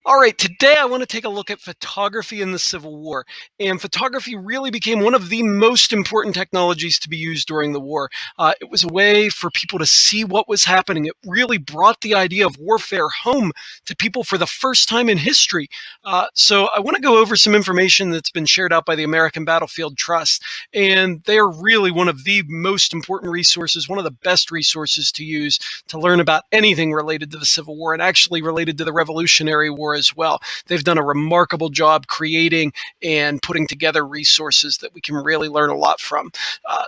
All right, today I want to take a look at photography in the Civil War. And photography really became one of the most important technologies to be used during the war. It was a way for people to see what was happening. It really brought the idea of warfare home to people for the first time in history. So I want to go over some information that's been shared out by the American Battlefield Trust. And they are really one of the most important resources, one of the best resources to use to learn about anything related to the Civil War and actually related to the Revolutionary War as well. They've done a remarkable job creating and putting together resources that we can really learn a lot from.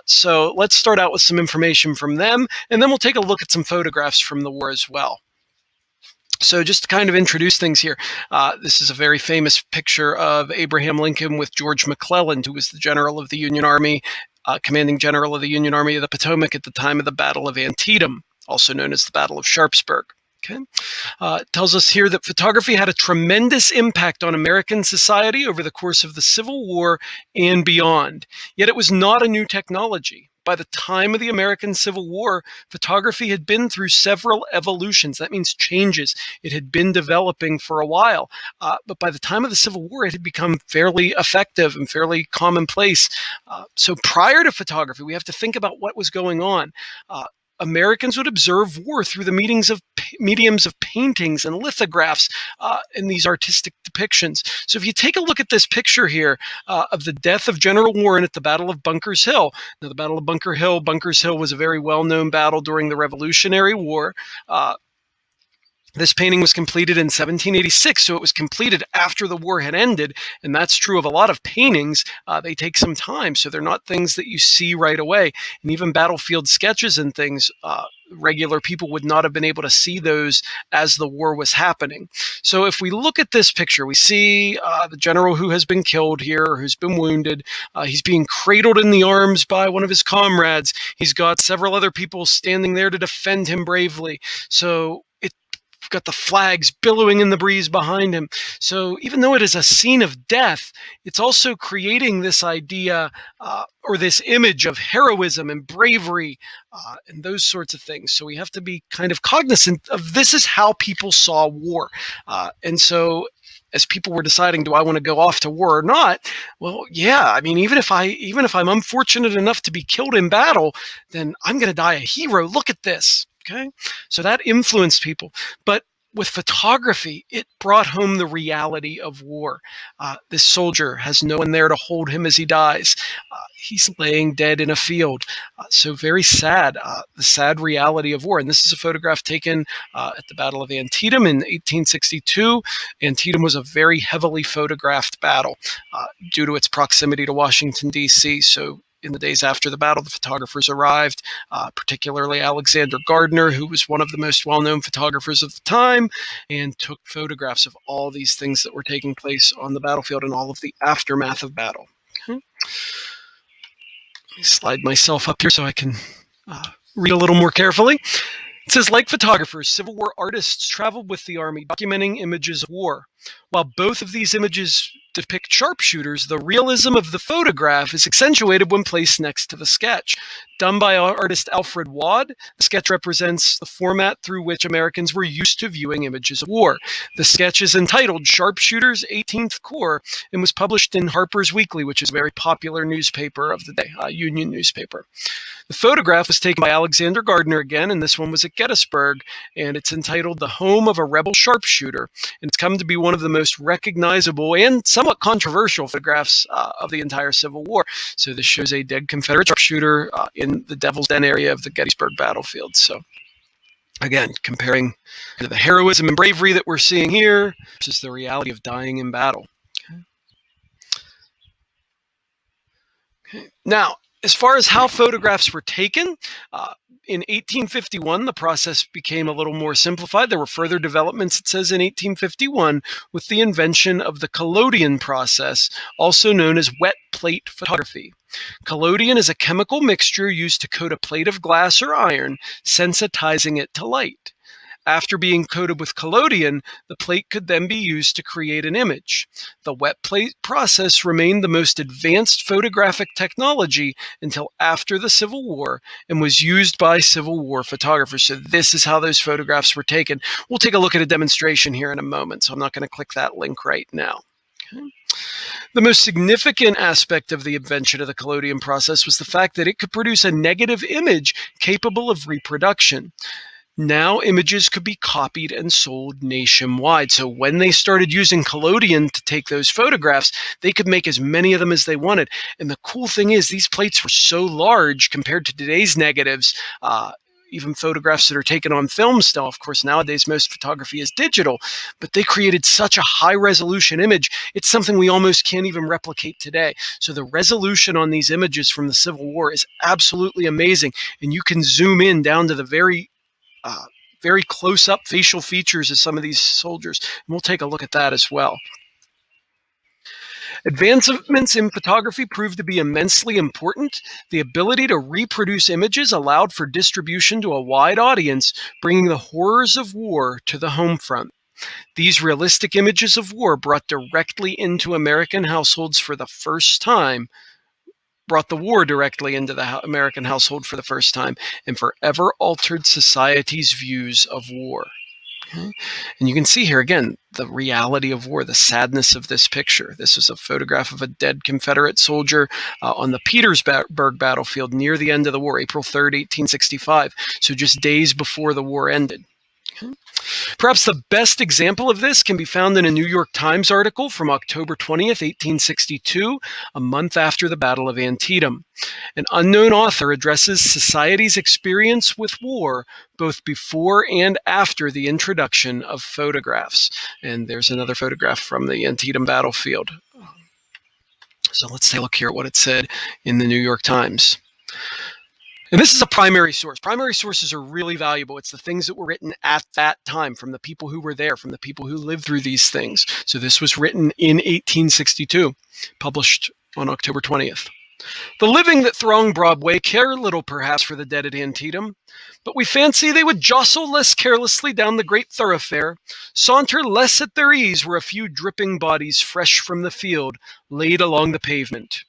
So let's start out with some information from them, and then we'll take a look at some photographs from the war as well. So just to kind of introduce things here, this is a very famous picture of Abraham Lincoln with George McClellan, who was the general of the Union Army, commanding general of the Union Army of the Potomac at the time of the Battle of Antietam, also known as the Battle of Sharpsburg. Okay. It tells us here that photography had a tremendous impact on American society over the course of the Civil War and beyond. Yet it was not a new technology. By the time of the American Civil War, photography had been through several evolutions. That means changes. It had been developing for a while. But by the time of the Civil War, it had become fairly effective and fairly commonplace. So prior to photography, we have to think about what was going on. Americans would observe war through the mediums of paintings and lithographs and these artistic depictions. So if you take a look at this picture here of the death of General Warren at the Battle of Bunker's Hill. Now, the Battle of Bunker's Hill was a very well-known battle during the Revolutionary War. This painting was completed in 1786, so it was completed after the war had ended, and that's true of a lot of paintings. They take some time, so they're not things that you see right away. And even battlefield sketches and things, regular people would not have been able to see those as the war was happening. So if we look at this picture, we see the general who has been killed here, or who's been wounded. He's being cradled in the arms by one of his comrades. He's got several other people standing there to defend him bravely. So got the flags billowing in the breeze behind him. So even though it is a scene of death, it's also creating this idea or this image of heroism and bravery and those sorts of things. So we have to be kind of cognizant of this is how people saw war. And so as people were deciding, do I want to go off to war or not? Well, yeah, I mean, even if I'm unfortunate enough to be killed in battle, then I'm going to die a hero. Look at this. Okay, so that influenced people. But with photography, it brought home the reality of war. This soldier has no one there to hold him as he dies. He's laying dead in a field. So very sad, the sad reality of war. And this is a photograph taken at the Battle of Antietam in 1862. Antietam was a very heavily photographed battle due to its proximity to Washington, D.C. So in the days after the battle, the photographers arrived, particularly Alexander Gardner, who was one of the most well-known photographers of the time, and took photographs of all these things that were taking place on the battlefield and all of the aftermath of battle. Okay. Let me slide myself up here so I can read a little more carefully. It says, like photographers, Civil War artists traveled with the Army, documenting images of war. While both of these images depict sharpshooters, the realism of the photograph is accentuated when placed next to the sketch. Done by artist Alfred Waud, the sketch represents the format through which Americans were used to viewing images of war. The sketch is entitled Sharpshooters, 18th Corps, and was published in Harper's Weekly, which is a very popular newspaper of the day, Union newspaper. The photograph was taken by Alexander Gardner again, and this one was at Gettysburg, and it's entitled The Home of a Rebel Sharpshooter, and it's come to be one of the most recognizable and somewhat controversial photographs of the entire Civil War. So this shows a dead Confederate sharpshooter in the Devil's Den area of the Gettysburg battlefield. So again, comparing the heroism and bravery that we're seeing here versus the reality of dying in battle. Okay. Now, as far as how photographs were taken, in 1851, the process became a little more simplified. There were further developments, it says, in 1851 with the invention of the collodion process, also known as wet plate photography. Collodion is a chemical mixture used to coat a plate of glass or iron, sensitizing it to light. After being coated with collodion, the plate could then be used to create an image. The wet plate process remained the most advanced photographic technology until after the Civil War and was used by Civil War photographers. So this is how those photographs were taken. We'll take a look at a demonstration here in a moment, so I'm not going to click that link right now. Okay. The most significant aspect of the invention of the collodion process was the fact that it could produce a negative image capable of reproduction. Now images could be copied and sold nationwide. So when they started using collodion to take those photographs, they could make as many of them as they wanted. And the cool thing is these plates were so large compared to today's negatives, even photographs that are taken on film still. Of course, nowadays most photography is digital, but they created such a high resolution image. It's something we almost can't even replicate today. So the resolution on these images from the Civil War is absolutely amazing. And you can zoom in down to the very close-up facial features of some of these soldiers. And we'll take a look at that as well. Advancements in photography proved to be immensely important. The ability to reproduce images allowed for distribution to a wide audience, bringing the horrors of war to the home front. These realistic images of war brought the war directly into the American household for the first time and forever altered society's views of war. Okay. And you can see here again the reality of war, the sadness of this picture. This is a photograph of a dead Confederate soldier on the Petersburg battlefield near the end of the war, April 3rd, 1865, so just days before the war ended. Okay. Perhaps the best example of this can be found in a New York Times article from October 20th, 1862, a month after the Battle of Antietam. An unknown author addresses society's experience with war both before and after the introduction of photographs. And there's another photograph from the Antietam battlefield. So let's take a look here at what it said in the New York Times. And this is a primary source. Primary sources are really valuable. It's the things that were written at that time from the people who were there, from the people who lived through these things. So this was written in 1862, published on October 20th. The living that throng Broadway care little perhaps for the dead at Antietam, but we fancy they would jostle less carelessly down the great thoroughfare, saunter less at their ease were a few dripping bodies fresh from the field laid along the pavement.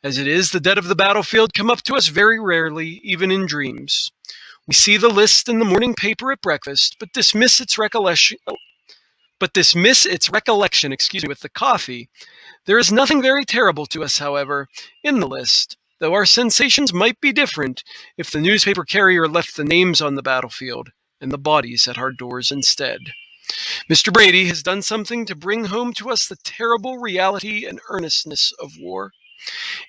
As it is, the dead of the battlefield come up to us very rarely, even in dreams. We see the list in the morning paper at breakfast, but dismiss its recollection with the coffee. There is nothing very terrible to us, however, in the list, though our sensations might be different if the newspaper carrier left the names on the battlefield and the bodies at our doors instead. Mr. Brady has done something to bring home to us the terrible reality and earnestness of war.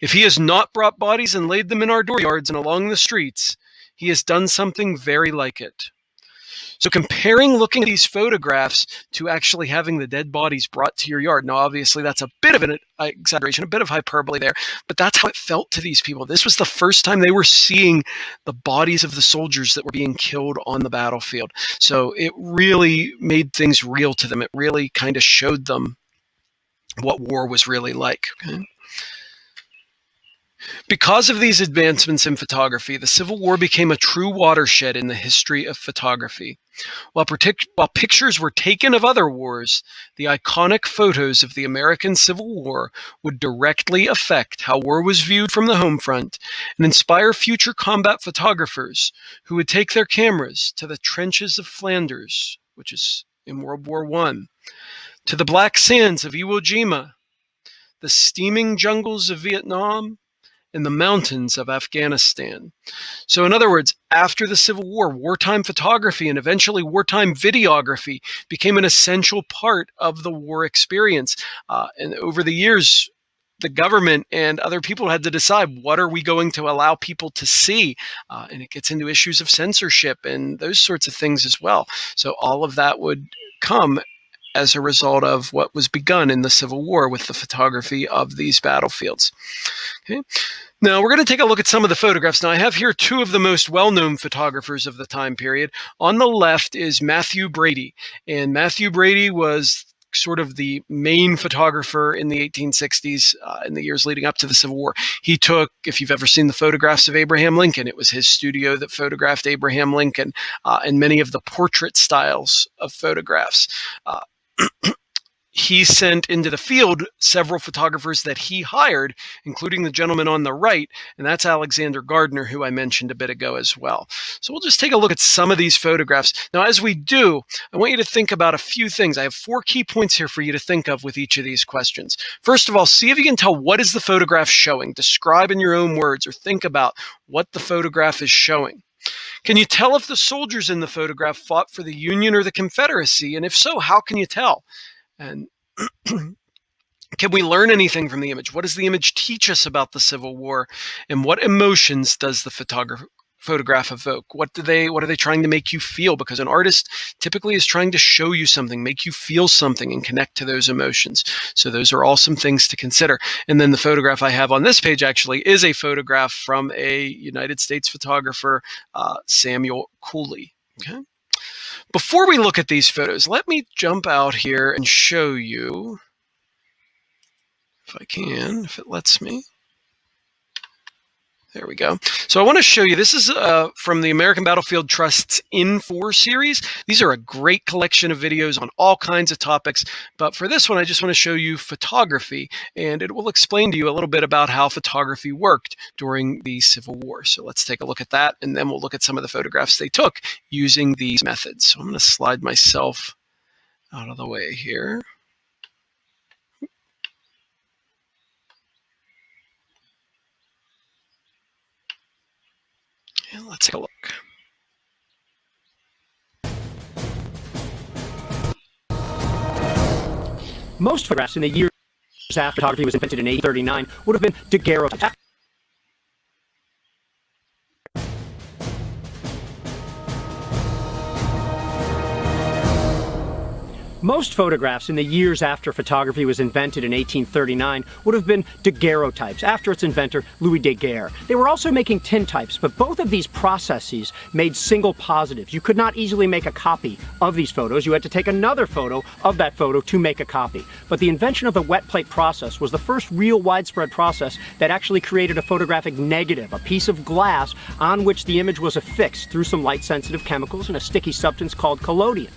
If he has not brought bodies and laid them in our dooryards and along the streets, he has done something very like it. So looking at these photographs to actually having the dead bodies brought to your yard. Now, obviously, that's a bit of an exaggeration, a bit of hyperbole there, but that's how it felt to these people. This was the first time they were seeing the bodies of the soldiers that were being killed on the battlefield. So it really made things real to them. It really kind of showed them what war was really like. Okay? Because of these advancements in photography, the Civil War became a true watershed in the history of photography. While pictures were taken of other wars, the iconic photos of the American Civil War would directly affect how war was viewed from the home front and inspire future combat photographers who would take their cameras to the trenches of Flanders, which is in World War I, to the black sands of Iwo Jima, the steaming jungles of Vietnam, in the mountains of Afghanistan. So in other words, after the Civil War, wartime photography and eventually wartime videography became an essential part of the war experience. And over the years, the government and other people had to decide, what are we going to allow people to see? And it gets into issues of censorship and those sorts of things as well. So all of that would come as a result of what was begun in the Civil War with the photography of these battlefields. Okay. Now, we're going to take a look at some of the photographs. Now, I have here two of the most well-known photographers of the time period. On the left is Matthew Brady, and Matthew Brady was sort of the main photographer in the 1860s, in the years leading up to the Civil War. He took, if you've ever seen the photographs of Abraham Lincoln, it was his studio that photographed Abraham Lincoln, and many of the portrait styles of photographs. He sent into the field several photographers that he hired, including the gentleman on the right, and that's Alexander Gardner, who I mentioned a bit ago as well. So we'll just take a look at some of these photographs. Now, as we do, I want you to think about a few things. I have 4 key points here for you to think of with each of these questions. First of all, see if you can tell what is the photograph showing. Describe in your own words or think about what the photograph is showing. Can you tell if the soldiers in the photograph fought for the Union or the Confederacy? And if so, how can you tell? And can we learn anything from the image? What does the image teach us about the Civil War? And what emotions does the photograph evoke? What are they trying to make you feel? Because an artist typically is trying to show you something, make you feel something, and connect to those emotions. So those are all some things to consider. And then the photograph I have on this page actually is a photograph from a United States photographer, Samuel Cooley. Okay. Before we look at these photos, let me jump out here and show you, if I can, if it lets me. There we go. So I want to show you, this is from the American Battlefield Trust's In4 series. These are a great collection of videos on all kinds of topics, but for this one, I just want to show you photography, and it will explain to you a little bit about how photography worked during the Civil War. So let's take a look at that, and then we'll look at some of the photographs they took using these methods. So I'm going to slide myself out of the way here. Let's take a look. Most photographs in the years after photography was invented in 1839 would have been daguerreotypes. Most photographs in the years after photography was invented in 1839 would have been daguerreotypes, after its inventor, Louis Daguerre. They were also making tintypes, but both of these processes made single positives. You could not easily make a copy of these photos. You had to take another photo of that photo to make a copy. But the invention of the wet plate process was the first real widespread process that actually created a photographic negative, a piece of glass on which the image was affixed through some light-sensitive chemicals and a sticky substance called collodion.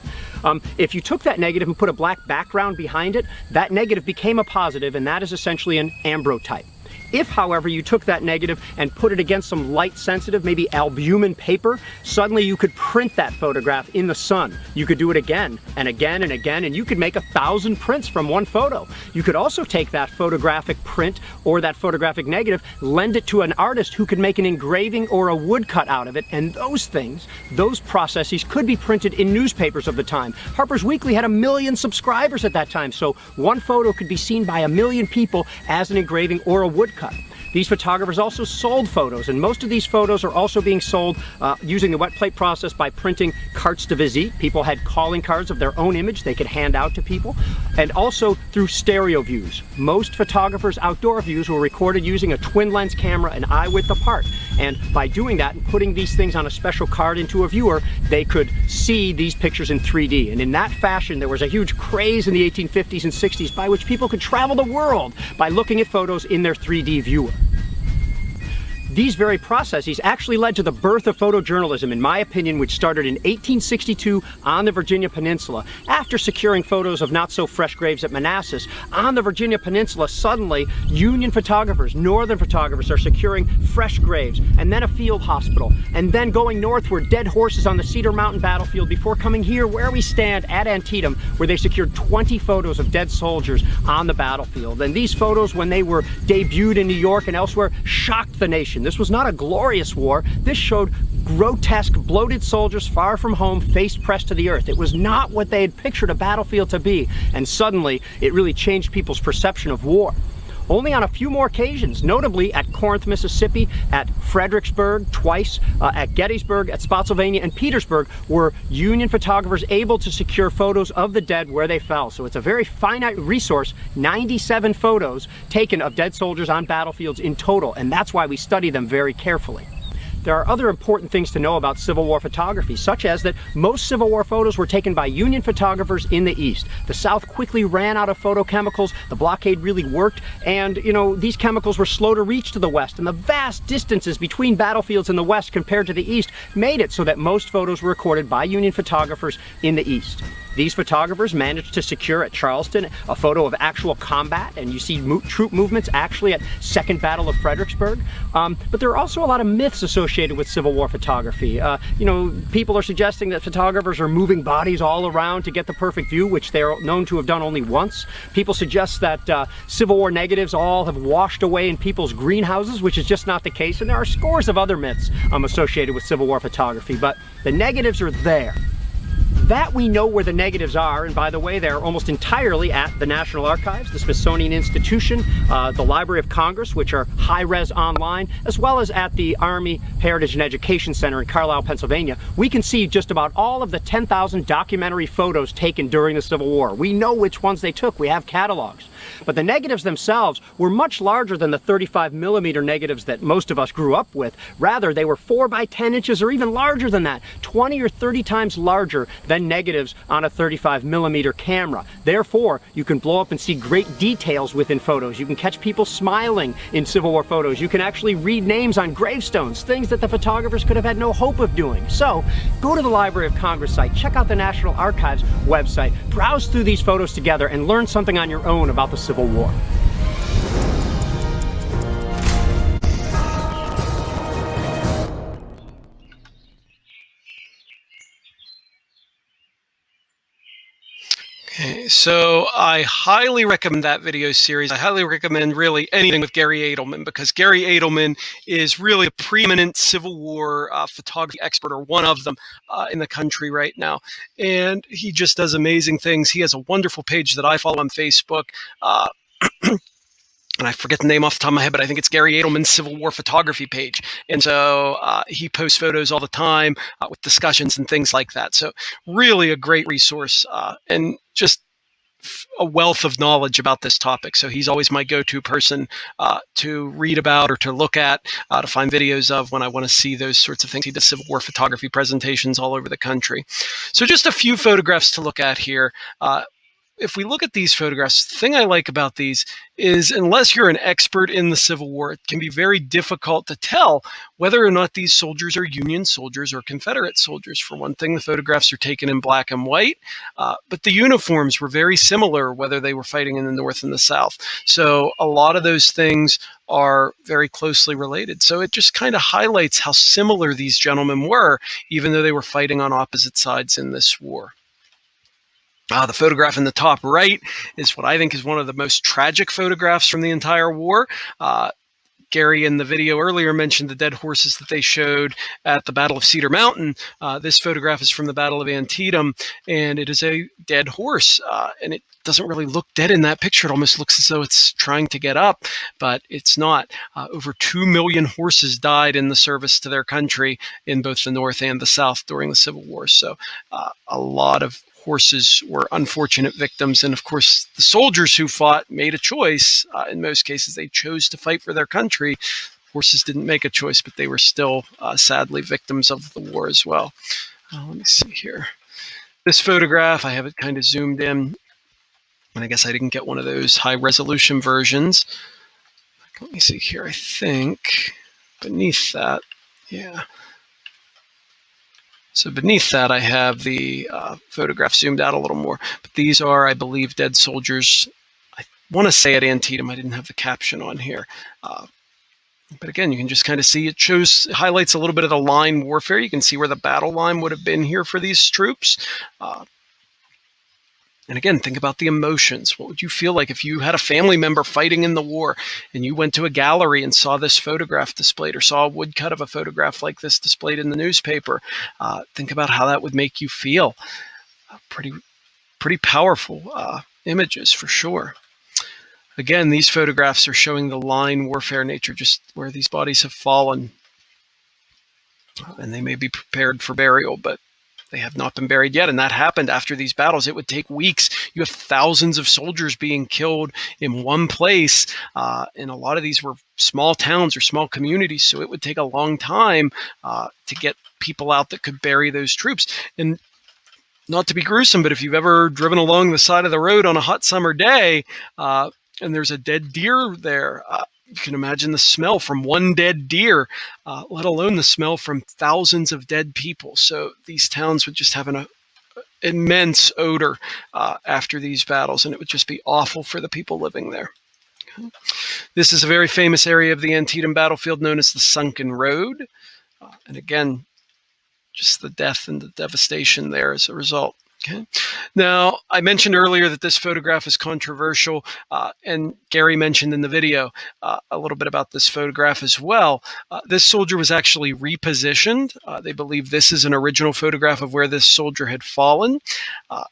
If you took that negative and put a black background behind it, that negative became a positive, and that is essentially an ambrotype. If, however, you took that negative and put it against some light-sensitive, maybe albumin paper, suddenly you could print that photograph in the sun. You could do it again and again and again, and you could make 1,000 prints from one photo. You could also take that photographic print or that photographic negative, lend it to an artist who could make an engraving or a woodcut out of it, and those things, those processes could be printed in newspapers of the time. Harper's Weekly had 1 million subscribers at that time, so one photo could be seen by 1 million people as an engraving or a woodcut. These photographers also sold photos, and most of these photos are also being sold using the wet plate process by printing cartes de visite. People had calling cards of their own image they could hand out to people, and also through stereo views. Most photographers' outdoor views were recorded using a twin lens camera an eye width apart, and by doing that and putting these things on a special card into a viewer, they could see these pictures in 3D. And in that fashion, there was a huge craze in the 1850s and 60s by which people could travel the world by looking at photos in their 3D viewer. These very processes actually led to the birth of photojournalism, in my opinion, which started in 1862 on the Virginia Peninsula. After securing photos of not-so-fresh graves at Manassas, on the Virginia Peninsula, suddenly Union photographers, Northern photographers, are securing fresh graves, and then a field hospital, and then going northward, dead horses on the Cedar Mountain battlefield, before coming here where we stand at Antietam, where they secured 20 photos of dead soldiers on the battlefield. And these photos, when they were debuted in New York and elsewhere, shocked the nation. This was not a glorious war. This showed grotesque, bloated soldiers far from home, face pressed to the earth. It was not what they had pictured a battlefield to be, and suddenly it really changed people's perception of war. Only on a few more occasions, notably at Corinth, Mississippi, at Fredericksburg, twice, at Gettysburg, at Spotsylvania, and Petersburg, were Union photographers able to secure photos of the dead where they fell. So it's a very finite resource, 97 photos taken of dead soldiers on battlefields in total, and that's why we study them very carefully. there are other important things to know about Civil War photography, such as that most Civil War photos were taken by Union photographers in the East. The South quickly ran out of photochemicals, the blockade really worked, and these chemicals were slow to reach to the West, and the vast distances between battlefields in the West compared to the East made it so that most photos were recorded by Union photographers in the East. These photographers managed to secure at Charleston a photo of actual combat, and you see troop movements actually at Second Battle of Fredericksburg. But there are also a lot of myths associated with Civil War photography. People are suggesting that photographers are moving bodies all around to get the perfect view, which they're known to have done only once. People suggest that Civil War negatives all have washed away in people's greenhouses, which is just not the case. And there are scores of other myths associated with Civil War photography, but the negatives are there. That we know where the negatives are, and by the way, they're almost entirely at the National Archives, the Smithsonian Institution, the Library of Congress, which are high-res online, as well as at the Army Heritage and Education Center in Carlisle, Pennsylvania. We can see just about all of the 10,000 documentary photos taken during the Civil War. We know which ones they took. We have catalogs. But the negatives themselves were much larger than the 35mm negatives that most of us grew up with. Rather, they were 4 by 10 inches or even larger than that, 20 or 30 times larger than negatives on a 35mm camera. Therefore, you can blow up and see great details within photos. You can catch people smiling in Civil War photos. You can actually read names on gravestones, things that the photographers could have had no hope of doing. So, go to the Library of Congress site, check out the National Archives website, browse through these photos together, and learn something on your own about the Civil War. Okay, so I highly recommend that video series. I highly recommend really anything with Gary Adelman, because Gary Adelman is really a preeminent Civil War photography expert, or one of them in the country right now. And he just does amazing things. He has a wonderful page that I follow on Facebook. And I forget the name off the top of my head, but I think it's Gary Adelman's Civil War photography page. And so he posts photos all the time with discussions and things like that. So really a great resource and just a wealth of knowledge about this topic. So he's always my go-to person to read about or to look at, to find videos of when I want to see those sorts of things. He does Civil War photography presentations all over the country. So just a few photographs to look at here. If we look at these photographs, the thing I like about these is, unless you're an expert in the Civil War, it can be very difficult to tell whether or not these soldiers are Union soldiers or Confederate soldiers. For one thing, the photographs are taken in black and white, but the uniforms were very similar, whether they were fighting in the North and the South. So a lot of those things are very closely related. So it just kind of highlights how similar these gentlemen were, even though they were fighting on opposite sides in this war. The photograph in the top right is what I think is one of the most tragic photographs from the entire war. Gary in the video earlier mentioned the dead horses that they showed at the Battle of Cedar Mountain. This photograph is from the Battle of Antietam, and it is a dead horse, and it doesn't really look dead in that picture. It almost looks as though it's trying to get up, but it's not. Over 2 million horses died in the service to their country in both the North and the South during the Civil War. So a lot of horses were unfortunate victims. And of course, the soldiers who fought made a choice. In most cases, they chose to fight for their country. Horses didn't make a choice, but they were still sadly victims of the war as well. Let me see here. This photograph, I have it kind of zoomed in. And I guess I didn't get one of those high resolution versions. Let me see here. I think beneath that, yeah. So beneath that, I have the photograph zoomed out a little more. But these are, I believe, dead soldiers. I want to say at Antietam. I didn't have the caption on here. But again, you can just kind of see it highlights a little bit of the line warfare. You can see where the battle line would have been here for these troops. And again, think about the emotions. What would you feel like if you had a family member fighting in the war and you went to a gallery and saw this photograph displayed, or saw a woodcut of a photograph like this displayed in the newspaper? Think about how that would make you feel. Pretty powerful images for sure. Again, these photographs are showing the line warfare nature, just where these bodies have fallen. And they may be prepared for burial, but They have not been buried yet, and that happened after these battles. It would take weeks. You have thousands of soldiers being killed in one place, and a lot of these were small towns or small communities, so it would take a long time to get people out that could bury those troops. And not to be gruesome, but if you've ever driven along the side of the road on a hot summer day and there's a dead deer there, you can imagine the smell from one dead deer, let alone the smell from thousands of dead people. So these towns would just have an immense odor after these battles, and it would just be awful for the people living there. This is a very famous area of the Antietam battlefield known as the Sunken Road. And again, just the death and the devastation there as a result. Okay. Now, I mentioned earlier that this photograph is controversial, and Gary mentioned in the video a little bit about this photograph as well. This soldier was actually repositioned. They believe this is an original photograph of where this soldier had fallen.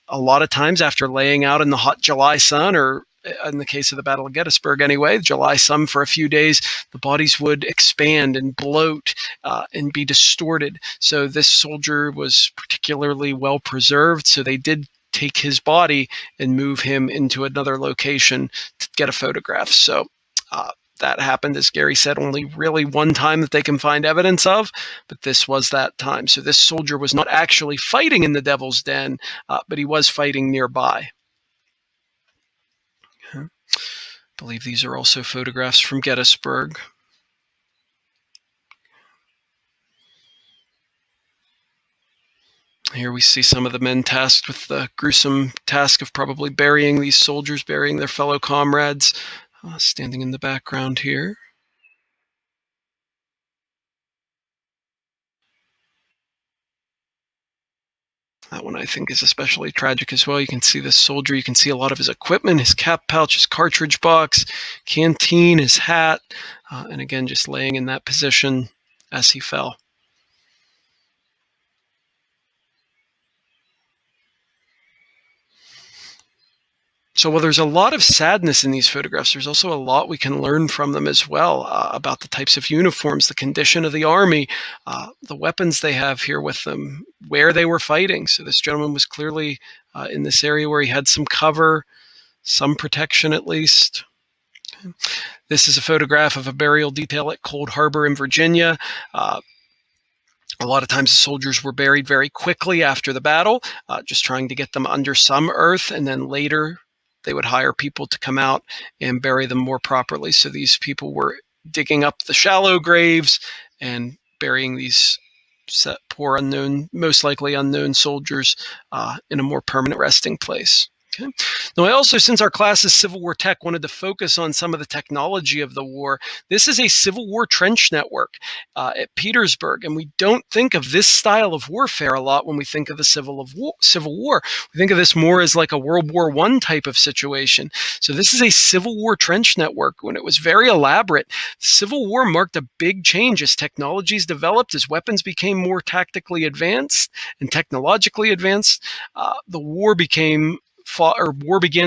A lot of times after laying out in the hot July sun, or in the case of the Battle of Gettysburg anyway, July sun for a few days, the bodies would expand and bloat and be distorted. So this soldier was particularly well preserved, so they did take his body and move him into another location to get a photograph. So that happened, as Gary said, only really one time that they can find evidence of, but this was that time. So this soldier was not actually fighting in the Devil's Den, but he was fighting nearby. I believe these are also photographs from Gettysburg. Here we see some of the men tasked with the gruesome task of probably burying these soldiers, burying their fellow comrades, standing in the background here. That one I think is especially tragic as well. You can see this soldier, you can see a lot of his equipment, his cap pouch, his cartridge box, canteen, his hat, and again, just laying in that position as he fell. So while there's a lot of sadness in these photographs, there's also a lot we can learn from them as well about the types of uniforms, the condition of the Army, the weapons they have here with them, where they were fighting. So this gentleman was clearly in this area where he had some cover, some protection at least. This is a photograph of a burial detail at Cold Harbor in Virginia. A lot of times the soldiers were buried very quickly after the battle, just trying to get them under some earth, and then later they would hire people to come out and bury them more properly. So these people were digging up the shallow graves and burying these poor unknown, most likely unknown soldiers in a more permanent resting place. Okay. Now, I also, since our class is Civil War Tech, wanted to focus on some of the technology of the war. This is a Civil War trench network at Petersburg, and we don't think of this style of warfare a lot when we think of the Civil War. We think of this more as like a World War I type of situation. So this is a Civil War trench network. When it was very elaborate, the Civil War marked a big change as technologies developed, as weapons became more tactically advanced and technologically advanced. The war began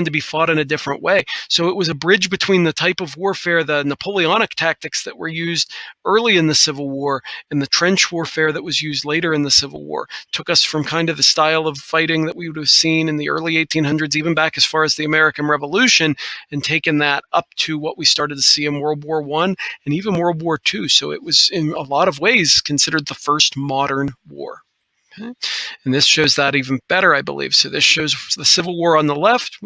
to be fought in a different way. So it was a bridge between the type of warfare, the Napoleonic tactics that were used early in the Civil War, and the trench warfare that was used later in the Civil War. It took us from kind of the style of fighting that we would have seen in the early 1800s, even back as far as the American Revolution, and taken that up to what we started to see in World War I and even World War II. So it was, in a lot of ways, considered the first modern war. Okay. And this shows that even better, I believe. So this shows the Civil War on the left,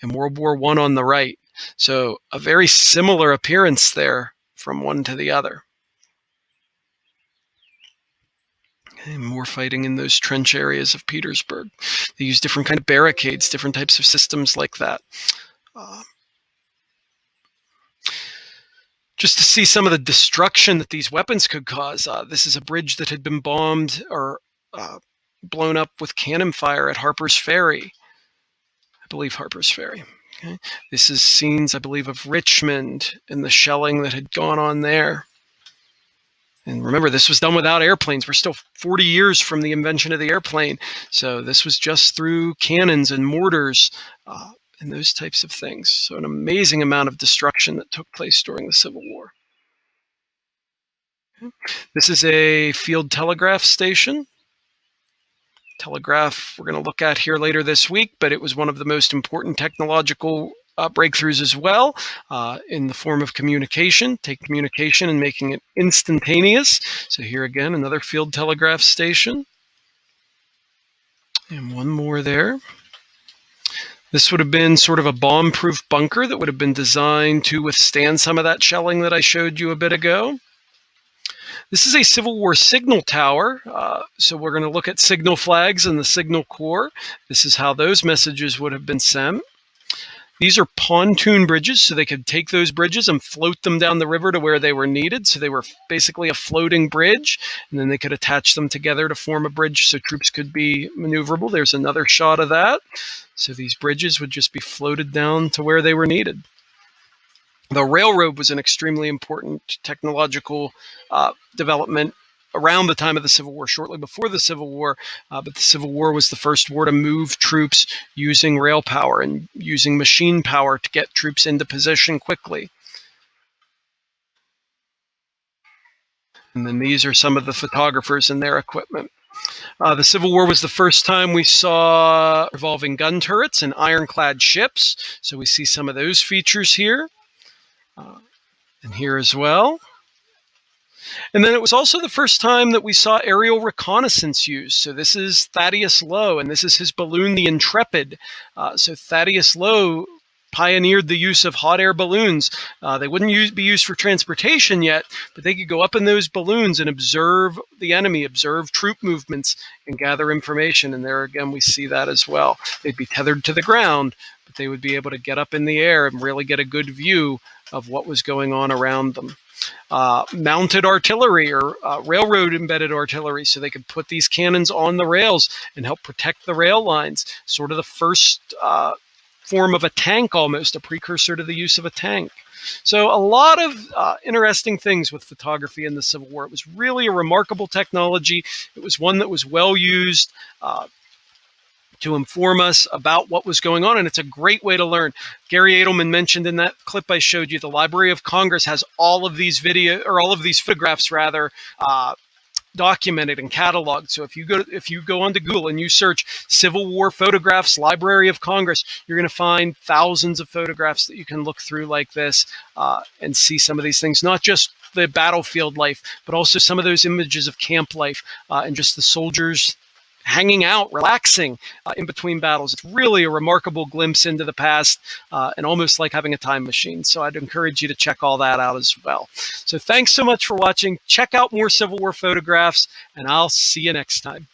and World War I on the right. So a very similar appearance there from one to the other. Okay, more fighting in those trench areas of Petersburg. They use different kind of barricades, different types of systems like that. Just to see some of the destruction that these weapons could cause. This is a bridge that had been bombed or blown up with cannon fire at Harper's Ferry. I believe Harper's Ferry. Okay. This is scenes, I believe, of Richmond and the shelling that had gone on there. And remember, this was done without airplanes. We're still 40 years from the invention of the airplane. So this was just through cannons and mortars and those types of things. So an amazing amount of destruction that took place during the Civil War. Okay. This is a field telegraph station. telegraph we're going to look at here later this week, but it was one of the most important technological breakthroughs as well, in the form of communication, take communication and making it instantaneous. So here again, another field telegraph station. And one more there. This would have been sort of a bomb-proof bunker that would have been designed to withstand some of that shelling that I showed you a bit ago. This is a Civil War signal tower. So we're going to look at signal flags and the signal corps. This is how those messages would have been sent. These are pontoon bridges, so they could take those bridges and float them down the river to where they were needed. So they were basically a floating bridge, and then they could attach them together to form a bridge so troops could be maneuverable. There's another shot of that. So these bridges would just be floated down to where they were needed. The railroad was an extremely important technological development around the time of the Civil War, shortly before the Civil War, but the Civil War was the first war to move troops using rail power and using machine power to get troops into position quickly. And then these are some of the photographers and their equipment. The Civil War was the first time we saw revolving gun turrets and ironclad ships, so we see some of those features here, and here as well. And then it was also the first time that we saw aerial reconnaissance used. So this is Thaddeus Lowe, and this is his balloon, the Intrepid. So Thaddeus Lowe pioneered the use of hot air balloons. They wouldn't be used for transportation yet, but they could go up in those balloons and observe the enemy, observe troop movements, and gather information. And there again, we see that as well. They'd be tethered to the ground, but they would be able to get up in the air and really get a good view of what was going on around them. Mounted artillery or railroad embedded artillery, so they could put these cannons on the rails and help protect the rail lines. Sort of the first form of a tank, almost a precursor to the use of a tank. So a lot of interesting things with photography in the Civil War. It was really a remarkable technology. It was one that was well used to inform us about what was going on, and it's a great way to learn. Gary Adelman mentioned in that clip I showed you, the Library of Congress has all of these photographs rather, documented and cataloged. So if you go onto Google and you search Civil War photographs, Library of Congress, you're going to find thousands of photographs that you can look through like this and see some of these things, not just the battlefield life, but also some of those images of camp life and just the soldiers hanging out, relaxing in between battles. It's really a remarkable glimpse into the past and almost like having a time machine. So I'd encourage you to check all that out as well. So thanks so much for watching. Check out more Civil War photographs, and I'll see you next time.